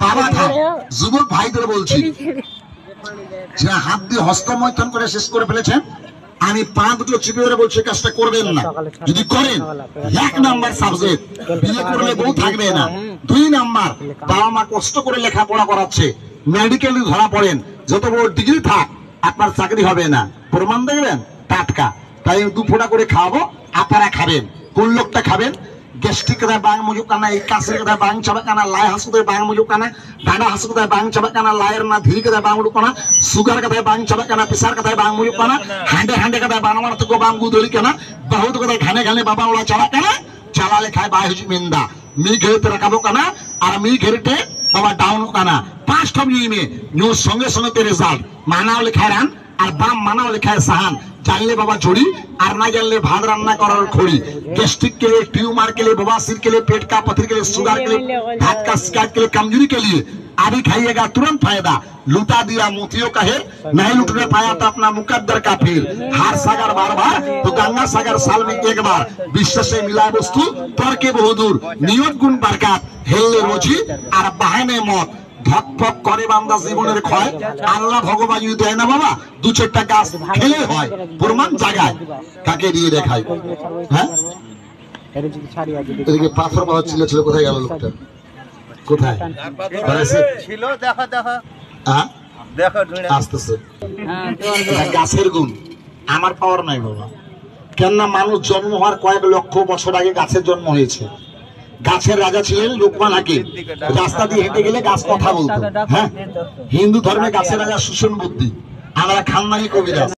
বাবা থাক যুবক ভাইদের বলছি যে হাত দিয়ে হস্তমৈথুন করে শেষ করে ফেলেছেন, আমি পা দুটো চিপে ধরে বলছি কাজটা করবেন না। যদি করেন, 1 নাম্বার সাবজেক্ট বিয়ে করলে বউ থাকবে না। 2 নাম্বার বাবা মা কষ্ট করে লেখাপড়া করাচ্ছে, মেডিকেলে ধরা পড়েন, যত বড় ডিগ্রি থাক আপনার চাকরি হবে না। প্রমাণ দেখবেন টাটকা। তাই 2 ফোঁটা করে খাওয়াবো, আপনারা খাবেন। কোন লোকটা খাবেন? গ্যাস্ট্রিক কথায় বাং মুজুক কানা, এই কাশির কথায় বাং চাবা কানা, লাই হাসুদায় বাং মুজুক কানা, ডানা হাসু কথায় বাং চাবা কানা, লায়ের না ধীরে কথায় বাং মুজুক কানা, সুগার কথায় বাং চাবা কানা, প্রেসার কথায় বাং মুজুক কানা, হাঁডে হাঁডে কথায় বানাবার থেকে বাং গুদরি কানা, বহুত কথায় ঘানে ঘানে বাবা ওলা চালা কানা, চালালে খায় বাই হচ্ছে মিন্দা। মি ঘেরতে রাখাবো কানা, আর মি ঘেরতে বাবা ডাউন কানা। 5 টা মিয়ে নিউজ সঙ্গে সঙ্গে তে রেজাল্ট মানাও লেখায় রান, আর বাম মানাও লেখায় সাহান। জানলে বাবা জড়ি, আর না জানলে ভাত রান্না করার খড়ি। गैस्ट्रिक के लिए, ट्यूमर के लिए, बवासीर के लिए, पेट का पत्थर के लिए, शुगर के लिए, हाथ का शिकायत के लिए, कमजोरी के लिए अभी खाइएगा तुरंत फायदा। लूटा दिया मोतियों का हेर, नहीं लूटने पाया तो अपना मुकद्दर का फेर। हार सागर बार बार तो गंगा सागर साल में 1 बार। विश्व से मिला वस्तु तर्के बहुदूर, नियत गुण बरकत हेलले रोजी और बहाने मौत। ধকফক করে বান্দা জীবনের ক্ষয়, আল্লাহ ভগবান যদি দেয় না বাবা 2-4টা গাছ খেলে হয়, প্রমাণ জায়গায় কাকে দিয়ে দেখায়। হ্যাঁ, এদিকে পাথর পাওয়া ছিল কোথায় গেল লোকটা? কোথায় ছিল? দেখা দেখা হ্যাঁ দেখা আসতেছে। গাছের গুণ আমার পাওয়ার নাই বাবা। কেননা মানুষ জন্ম হওয়ার কয়েক লক্ষ বছর আগে গাছের জন্ম হয়েছে। গাছের রাজা ছিলেন লোকমান হাকিম। রাস্তা দিয়ে হেঁটে গেলে গাছ কথা বলতো। হ্যাঁ, হিন্দু ধর্মে গাছের রাজা সুষেণ বুদ্ধি, আমরা খানদানি কবিরাজ।